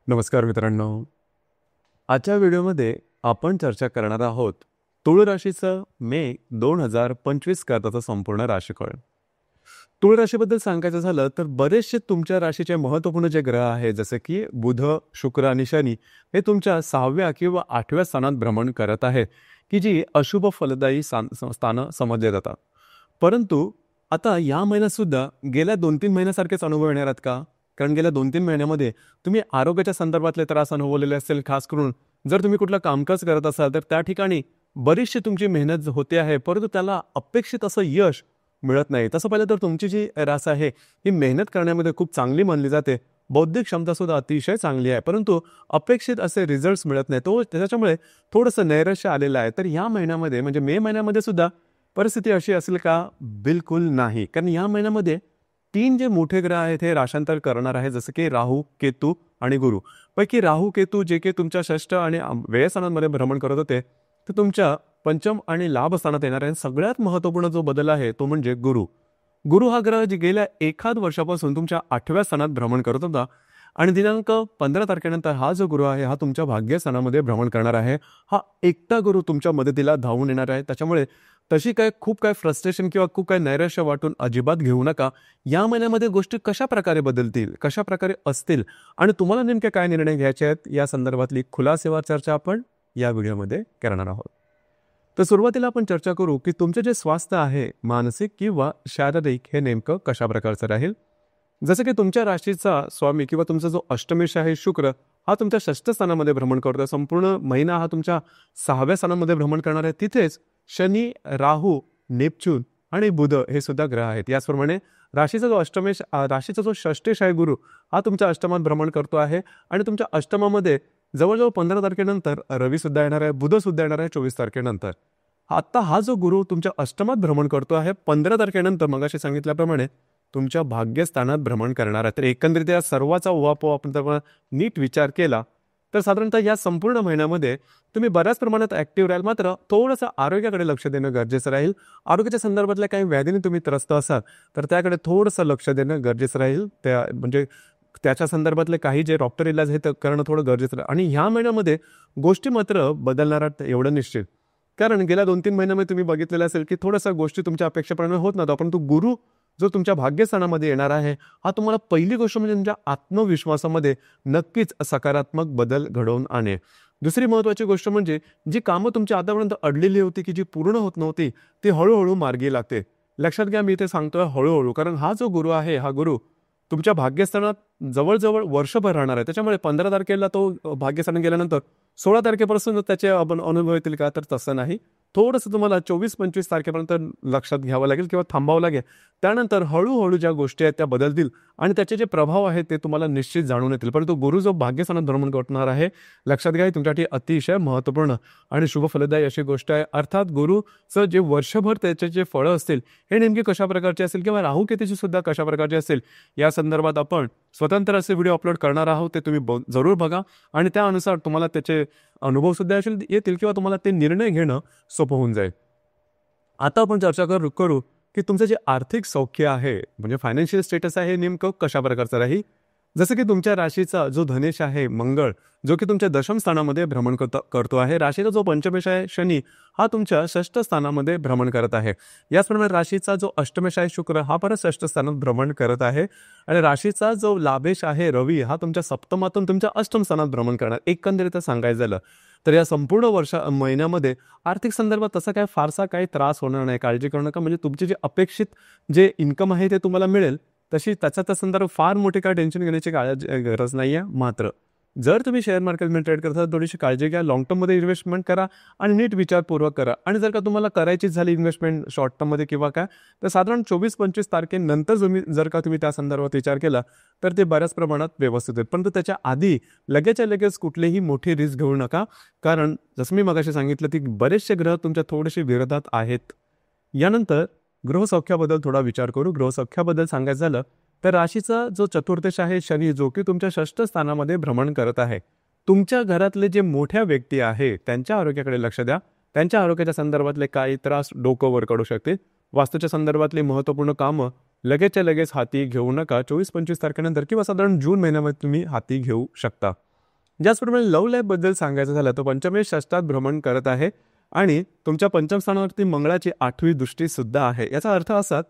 नमस्कार मित्रांनो. आजच्या व्हिडिओमध्ये आपण चर्चा करणार आहोत तुळ राशीचं मे 2025 करताचं संपूर्ण राशीफळ. तुळ राशीबद्दल सांगायचं झालं तर बरेचसे तुमच्या राशीचे महत्त्वपूर्ण जे ग्रह आहेत जसे की बुध, शुक्र आणि शनी हे तुमच्या 6व्या किंवा 8व्या स्थानात भ्रमण करत आहेत की जी अशुभ फलदायी स्थानं समजले जातात. परंतु आता या महिन्यात सुद्धा गेल्या 2-3 महिन्यासारखेच अनुभव येणार आहेत का? कारण गेल्या 2-3 महिन्यामध्ये तुम्ही आरोग्याच्या संदर्भातले त्रास अनुभवलेले असतील. खास करून जर तुम्ही कुठलं कामकाज करत असाल तर त्या ठिकाणी बरीचशी तुमची मेहनत होते आहे, परंतु त्याला अपेक्षित असं यश मिळत नाही. तसं पाहिलं तर तुमची जी रास आहे ही मेहनत करण्यामध्ये खूप चांगली मानली जाते. बौद्धिक क्षमता सुद्धा अतिशय चांगली आहे, परंतु अपेक्षित असे रिझल्ट्स मिळत नाही. त्याच्यामुळे थोडंसं नैराश्य आलेलं आहे. तर या महिन्यामध्ये म्हणजे मे महिन्यामध्ये सुद्धा परिस्थिती अशी असेल का? बिलकुल नाही. कारण या महिन्यामध्ये 3 जे मोठे ग्रह आहेत हे राशांतर करणार आहे, जसं की राहू, केतू आणि गुरु. पैकी राहू केतू जे की तुमच्या षष्ठ आणि व्यय स्थानांमध्ये भ्रमण करत होते ते तुमच्या पंचम आणि लाभ स्थानात येणार आहे. सगळ्यात महत्त्वपूर्ण जो बदल आहे तो म्हणजे गुरु. गुरु हा ग्रह जे गेल्या एखाद वर्षापासून तुमच्या 8व्या स्थानात भ्रमण करत होता आणि दिनांक 15 तारखेनंतर हा जो गुरु आहे हा तुमच्या भाग्यस्थानामध्ये भ्रमण करणार आहे. हा एकटा गुरु तुमच्या मदतीला धावून येणार आहे. त्याच्यामुळे तशी खूप काय फ्रस्ट्रेशन किंवा खूप काय नैराश्य वाटून अजिबात घेऊ नका. या महिन्यामध्ये गोष्टी कशा प्रकारे बदलतील, कशा प्रकारे असतील आणि तुम्हाला नेमके काय निर्णय घ्यायचे आहेत या संदर्भातली खुलासेवार चर्चा आपण या व्हिडिओमध्ये करणार आहोत. तर सुरुवातीला आपण चर्चा करू की तुमचे जे स्वास्थ्य आहे मानसिक किंवा शारीरिक हे नेमकं कशा प्रकारचं राहील. जसं की तुमच्या राशीचा स्वामी किंवा तुमचा जो अष्टमेश आहे शुक्र हा तुमच्या षष्ठ स्थानामध्ये भ्रमण करतो. संपूर्ण महिना हा तुमच्या 6व्या स्थानामध्ये भ्रमण करणार आहे. तिथेच शनी, राहू, नेपच्यून आणि बुध हे सुद्धा ग्रह आहेत. याचप्रमाणे राशीचा जो षष्ठेश आहे गुरु हा तुमच्या अष्टमात भ्रमण करतो आहे आणि तुमच्या अष्टमामध्ये जवळजवळ 15 तारखेनंतर रवी सुद्धा येणार आहे, बुध सुद्धा येणार आहे 24 तारखेनंतर. आता हा जो गुरु तुमच्या अष्टमात भ्रमण करतो आहे 15 तारखेनंतर मगाशी सांगितल्याप्रमाणे तुमच्या भाग्यस्थानात भ्रमण करणार आहे. तर एकंदरीत या सर्वाचा उहापोह आपण नीट विचार केला तर साधारणतः या संपूर्ण महिन्यामध्ये तुम्ही बऱ्याच प्रमाणात ऍक्टिव्ह राहाल. मात्र थोडंसं आरोग्याकडे लक्ष देणं गरजेचं राहील. आरोग्याच्या संदर्भातल्या काही व्याधीने तुम्ही त्रस्त असाल तर त्याकडे थोडंसं लक्ष देणं गरजेचं राहील. म्हणजे त्याच्या संदर्भातले काही जे डॉक्टर इलाज हे करणं थोडं गरजेचं राहील. आणि ह्या महिन्यामध्ये गोष्टी मात्र बदलणार एवढं निश्चित. कारण गेल्या 2-3 महिन्यामध्ये तुम्ही बघितलेलं असेल की थोड्याशा गोष्टी तुमच्या अपेक्षेप्रमाणे होत नव्हत्या, परंतु गुरु जो तुमच्या भाग्यस्थानामध्ये येणार आहे हा तुम्हाला पहिली गोष्ट म्हणजे तुमच्या आत्मविश्वासामध्ये नक्कीच सकारात्मक बदल घडवून आणेल. दुसरी महत्त्वाची गोष्ट म्हणजे जी कामं तुमच्या आतापर्यंत अडलेली होती की जी पूर्ण होत नव्हती ती हळूहळू मार्गी लागते. लक्षात घ्या, मी इथे सांगतोय हळूहळू, कारण हा जो गुरु आहे हा गुरु तुमच्या भाग्यस्थानात जवळजवळ वर्षभर राहणार आहे. त्याच्यामुळे 15 तारखेला तो भाग्यस्थानात गेल्यानंतर 16 तारखेपासून त्याचे आपण अनुभव येतील का? तर तसं नाही. थोडंसं तुम्हाला 24-25 तारखेपर्यंत लक्षात घ्यावं लागेल किंवा थांबावं लागेल. त्यानंतर हळूहळू ज्या गोष्टी आहेत त्या बदलतील आणि त्याचे जे प्रभाव आहेत ते तुम्हाला निश्चित जाणून येतील. परंतु गुरु जो भाग्यस्थानात भ्रमण करणार आहे लक्षात घ्या, तुमच्यासाठी अतिशय महत्त्वपूर्ण आणि शुभ फलदायी अशी गोष्ट आहे. अर्थात गुरुचं जे वर्षभर त्याचे जे फळं असतील हे नेमके कशा प्रकारचे असेल किंवा राहू केतूची सुद्धा कशा प्रकारचे असेल या संदर्भात आपण स्वतंत्र असे व्हिडिओ अपलोड करणार आहोत. ते तुम्ही जरूर बघा आणि त्यानुसार तुम्हाला त्याचे अनुभव सुद्धा येतील किंवा तुम्हाला ते निर्णय घेणं सोपं होऊन जाईल. आता आपण चर्चा करू की तुमचं जे आर्थिक सौख्य आहे म्हणजे फायनान्शियल स्टेटस आहे हे नेमकं कशा प्रकारचं राहील. जसं की तुमच्या राशीचा जो धनेश आहे मंगळ जो की तुमच्या दशम स्थानामध्ये भ्रमण करतो आहे. राशीचा जो पंचमेश आहे शनी हा तुमच्या षष्ठ स्थानामध्ये भ्रमण करत आहे. याचप्रमाणे राशीचा जो अष्टमेश आहे शुक्र हा परत षष्ठ स्थानात भ्रमण करत आहे आणि राशीचा जो लाभेश आहे रवी हा तुमच्या सप्तमातून तुमच्या अष्टम स्थानात भ्रमण करणार. एकंदरीत सांगायचं झालं तर या संपूर्ण महिन्यामध्ये आर्थिक संदर्भात तसा काय फारसा काही त्रास होणार नाही. काळजी करू नका. म्हणजे तुमचे जे अपेक्षित जे इन्कम आहे ते तुम्हाला मिळेल. तशी त्या संदर्भात फार मोठी काय टेन्शन घेण्याची गरज नाही आहे. मात्र जर तुम्ही शेअर मार्केटमध्ये ट्रेड करता थोडीशी काळजी घ्या. लॉंग टर्ममध्ये इन्व्हेस्टमेंट करा आणि नीट विचारपूर्वक करा. आणि जर का तुम्हाला करायचीच झाली इन्व्हेस्टमेंट शॉर्ट टर्ममध्ये किंवा काय तर साधारण 24-25 तारखेनंतर जर का तुम्ही त्या संदर्भात विचार केला तर ते बऱ्याच प्रमाणात व्यवस्थित होईल. परंतु त्याच्या आधी लगेच कुठलीही मोठी रिस्क घेऊ नका. कारण जसं मी मगाशी सांगितलं की बरेचसे ग्रह तुमच्या थोडेसे विरोधात आहेत. यानंतर ग्रहसौख्याबद्दल थोडा विचार करू. ग्रहसौख्याबद्दल सांगायचं झालं तर राशीचा जो चतुर्थेश आहे शनी जो की तुमच्या षष्ठ स्थानामध्ये भ्रमण करत आहे. तुमच्या घरातले जे मोठ्या व्यक्ती आहे त्यांच्या आरोग्याकडे लक्ष द्या. त्यांच्या आरोग्याच्या संदर्भातले काही त्रास डोकं वर काढू शकतील. वास्तूच्या संदर्भातली महत्त्वपूर्ण कामं लगेच हाती घेऊ नका. 24-25 तारखेनंतर किंवा साधारण जून महिन्यामध्ये तुम्ही हाती घेऊ शकता. ज्याचप्रमाणे लव्ह लाईफबद्दल सांगायचं झालं तर पंचमे षष्ठात भ्रमण करत आहे आणि तुमच्या पंचम स्थानावरती मंगळाची 8वी दृष्टी सुद्धा आहे. याचा अर्थ असा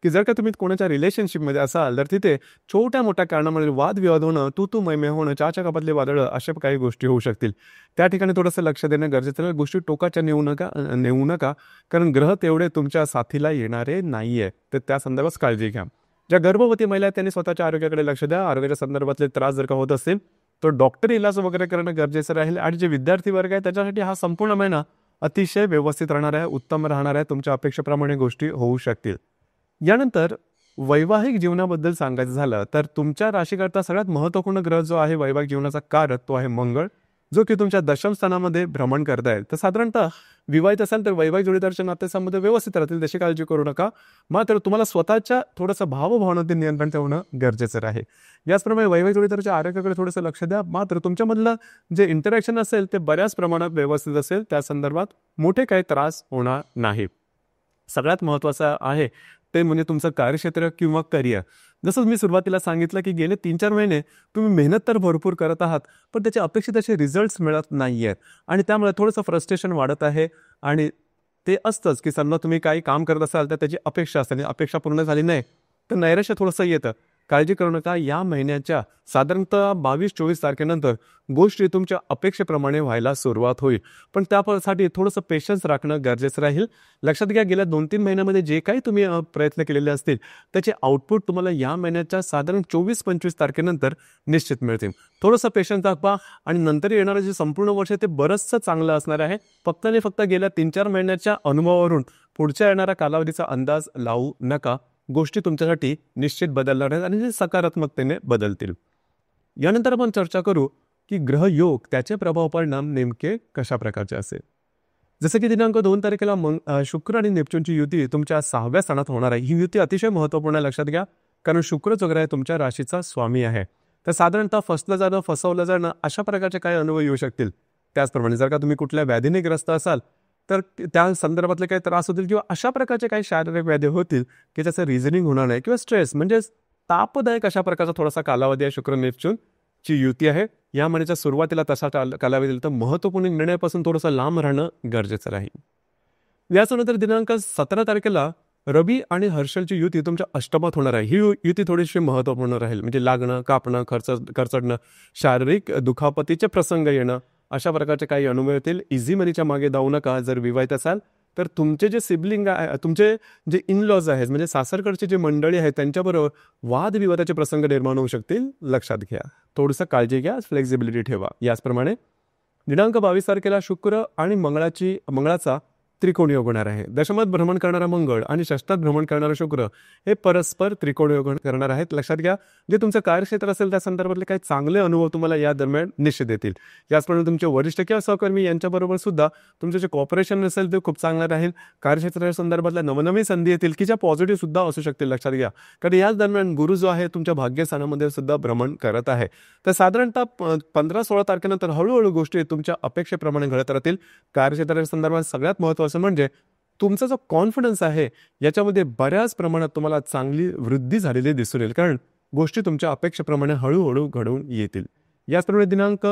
की जर का तुम्ही कोणाच्या रिलेशनशिपमध्ये असाल तर तिथे छोट्या मोठ्या कारणामुळे वादविवाद होणं, तू मैमे होणं, चहाच्या कपातले वादळं अशा काही गोष्टी होऊ शकतील. त्या ठिकाणी थोडंसं लक्ष देणं गरजेचं आहे. गोष्टी टोकाच्या नेऊ नका कारण ग्रह तेवढे तुमच्या साथीला येणारे नाहीये, तर त्या संदर्भात काळजी घ्या. ज्या गर्भवती महिला आहेत त्यांनी स्वतःच्या आरोग्याकडे लक्ष द्या. आरोग्याच्या संदर्भातले त्रास जर का होत असेल तर डॉक्टर इलाज वगैरे करणं गरजेचं राहील. आणि जे विद्यार्थी वर्ग आहे त्याच्यासाठी हा संपूर्ण महिना अतिशय व्यवस्थित राहणार आहे, उत्तम राहणार आहे. तुमच्या अपेक्षेप्रमाणे गोष्टी होऊ शकतील. यानंतर वैवाहिक जीवनाबद्दल सांगायचं झालं तर तुमच्या राशीकरता सगळ्यात महत्त्वपूर्ण ग्रह जो आहे वैवाहिक जीवनाचा कारक तो आहे मंगळ, जो की तुमच्या दशम स्थानामध्ये भ्रमण करताय. तर साधारणतः विवाहित असाल तर वैवाहिक जोडीदाराच्या नातेसंबंध व्यवस्थित राहतील, त्याची काळजी करू नका. मात्र तुम्हाला स्वतःच्या थोडंसं भावभावनातील नियंत्रण ठेवणं गरजेचं आहे. याचप्रमाणे वैवाहिक जोडीदाराच्या आरोग्याकडे थोडंसं लक्ष द्या. मात्र तुमच्यामधलं जे इंटरॅक्शन असेल ते बऱ्याच प्रमाणात व्यवस्थित असेल, त्या संदर्भात मोठे काही त्रास होणार नाही. सगळ्यात महत्त्वाचं आहे ते म्हणजे तुमचं कार्यक्षेत्र किंवा करिअर. जसं मी सुरुवातीला सांगितलं की गेले 3-4 महिने तुम्ही मेहनत तर भरपूर करत आहात, पण त्याचे अपेक्षित असे रिझल्ट्स मिळत नाही आहेत आणि त्यामुळे थोडंसं फ्रस्ट्रेशन वाढत आहे. आणि ते असतंच की समजा तुम्ही काही काम करत असाल तर त्याची अपेक्षा असते आणि अपेक्षा पूर्ण झाली नाही तर नैराश्य थोडंसं येतं. काळजी करू नका. या महिन्याच्या साधारणतः 22-24 तारखेनंतर गोष्टी तुमच्या अपेक्षेप्रमाणे व्हायला सुरुवात होईल, पण त्यासाठी थोडंसं पेशन्स राखणं गरजेचं राहील. लक्षात घ्या गेल्या 2-3 महिन्यामध्ये जे काही तुम्ही प्रयत्न केलेले असतील त्याचे आउटपुट तुम्हाला या महिन्याच्या साधारण 24-25 तारखेनंतर निश्चित मिळतील. थोडंसं पेशन्स दाखवा आणि नंतर येणारं जे संपूर्ण वर्ष ते बरंचसं चांगलं असणार आहे. फक्त आणि फक्त गेल्या 3-4 महिन्याच्या अनुभवावरून पुढच्या येणाऱ्या कालावधीचा अंदाज लावू नका. गोष्टी तुमच्यासाठी निश्चित बदलणार आहेत आणि ते सकारात्मकतेने बदलतील. यानंतर आपण चर्चा करू की ग्रहयोग त्याचे प्रभाव परिणाम नेमके कशा प्रकारचे असेल. जसं की दिनांक 2 तारखेला शुक्र आणि नेपच्यूनची युती तुमच्या 6व्या स्थानात होणार आहे. ही युती अतिशय महत्त्वपूर्ण आहे, लक्षात घ्या. कारण शुक्र जो ग्रह आहे तुमच्या राशीचा स्वामी आहे. तर साधारणतः फसलं जाणं, फसवलं जाणं अशा प्रकारचे काही अनुभव येऊ शकतील. त्याचप्रमाणे जर का तुम्ही कुठल्या व्याधीने ग्रस्त असाल तर त्या संदर्भातले काही त्रास होतील किंवा अशा प्रकारचे काही शारीरिक व्याधी होतील की त्याचं रिझनिंग होणार नाही किंवा स्ट्रेस म्हणजे तापदायक अशा प्रकारचा थोडासा कालावधी आहे. शुक्र नेपच्यून ची युती आहे. या महिन्याच्या सुरुवातीला तसा कालावधी तर महत्त्वपूर्ण निर्णयापासून थोडंसं लांब राहणं गरजेचं राहील. याच्यानंतर दिनांक 17 तारखेला रवी आणि हर्षलची युती तुमच्या अष्टमात होणार आहे. ही युती थोडीशी महत्त्वपूर्ण राहील. म्हणजे लागणं, कापणं, खर्चडणं, शारीरिक दुखापतीचे प्रसंग येणं अशा प्रकारचे काही अनुभव येतील. इझी मनीच्या मागे धावू नका. जर विवाहित असाल तर तुमचे जे सिबलिंग आहे, तुमचे जे इनलॉज आहेत म्हणजे सासरकडची जी मंडळी आहेत त्यांच्याबरोबर वादविवादाचे प्रसंग निर्माण होऊ शकतील, लक्षात घ्या. थोडंसं काळजी घ्या, फ्लेक्झिबिलिटी ठेवा. याचप्रमाणे दिनांक 22 तारखेला शुक्र आणि मंगळाचा त्रिकोणी योग होणार आहे. दशमात भ्रमण करणारा मंगळ आणि षष्ठात भ्रमण करणारा शुक्र हे परस्पर त्रिकोणी योग करणार आहेत. लक्षात घ्या. जे तुमचं कार्यक्षेत्र असेल त्या संदर्भातले काही चांगले अनुभव तुम्हाला या दरम्यान निश्चित येतील. याचप्रमाणे तुमचे वरिष्ठ किंवा सहकर्मी यांच्याबरोबर सुद्धा तुमचं जे कॉपरेशन असेल ते खूप चांगलं राहील. कार्यक्षेत्राच्या संदर्भातल्या नवनवीन संधी येतील की ज्या पॉझिटिव्ह सुद्धा असू शकतील, लक्षात घ्या. कारण याच दरम्यान गुरु जो आहे तुमच्या भाग्यस्थानामध्ये सुद्धा भ्रमण करत आहे. तर साधारणतः 15-16 तारखेनंतर हळूहळू गोष्टी तुमच्या अपेक्षेप्रमाणे घडत राहतील. कार्यक्षेत्राच्या संदर्भात सगळ्यात महत्त्वाचं म्हणजे तुमचा जो कॉन्फिडन्स आहे याच्यामध्ये बऱ्याच प्रमाणात तुम्हाला चांगली वृद्धी झालेली दिसून येईल. कारण गोष्टी तुमच्या अपेक्षेप्रमाणे हळूहळू घडून येतील. याचप्रमाणे दिनांक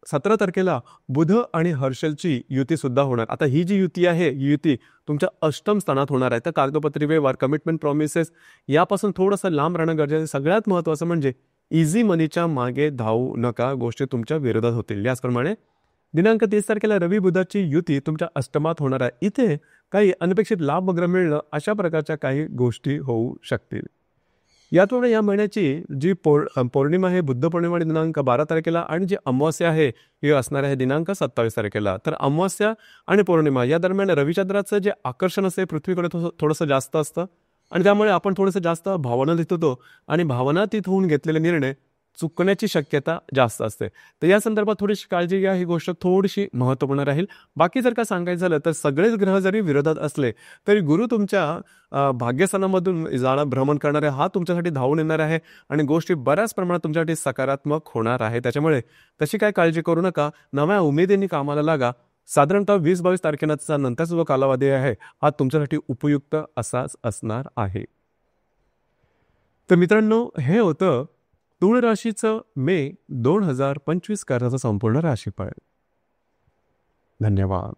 17 तारखेला बुध आणि हर्षलची युती सुद्धा होणार. आता ही जी युती आहे ही युती तुमच्या अष्टम स्थानात होणार आहे. तर कागदोपत्री व्यवहार, कमिटमेंट, प्रॉमिसेस यापासून थोडंसं लांब राहणं गरजेचं आहे. सगळ्यात महत्त्वाचं म्हणजे इझी मनीच्या मागे धावू नका. गोष्टी तुमच्या विरोधात होतील. याचप्रमाणे दिनांक 30 तारखेला रवी बुधाची युती तुमच्या अष्टमात होणार आहे. इथे काही अनपेक्षित लाभ वगैरे मिळणं अशा प्रकारच्या काही गोष्टी होऊ शकतील. यातून या महिन्याची जी पौर्णिमा आहे बुद्ध पौर्णिमा दिनांक 12 तारखेला आणि जी अमावस्या आहे ही असणार आहे दिनांक 27 तारखेला. तर अमावस्या आणि पौर्णिमा या दरम्यान रविचंद्राचं जे आकर्षण असते पृथ्वीकडे थोडंसं जास्त असतं आणि त्यामुळे आपण थोडंसं जास्त भावनातीत होतो आणि भावनातीत होऊन घेतलेले निर्णय चुकण्याची शक्यता जास्त असते. तर या संदर्भात थोडीशी काळजी घ्या. ही गोष्ट थोडीशी महत्त्वपूर्ण राहील. बाकी जर का सांगायचं झालं तर सगळेच ग्रह जरी विरोधात असले तरी गुरु तुमच्या भाग्यस्थानामधून भ्रमण करणारे हा तुमच्यासाठी धावून येणार आहे आणि गोष्टी बऱ्याच प्रमाणात तुमच्यासाठी सकारात्मक होणार आहे. त्याच्यामुळे तशी काय काळजी करू नका. नव्या उमेदीने कामाला लागा. साधारणतः 20-22 तारखेनंतर नंतरचा जो कालावधी आहे हा तुमच्यासाठी उपयुक्त असाच असणार आहे. तर मित्रांनो, हे होतं तूळ राशीचं मे 2025 करताचं संपूर्ण राशीफळ. धन्यवाद.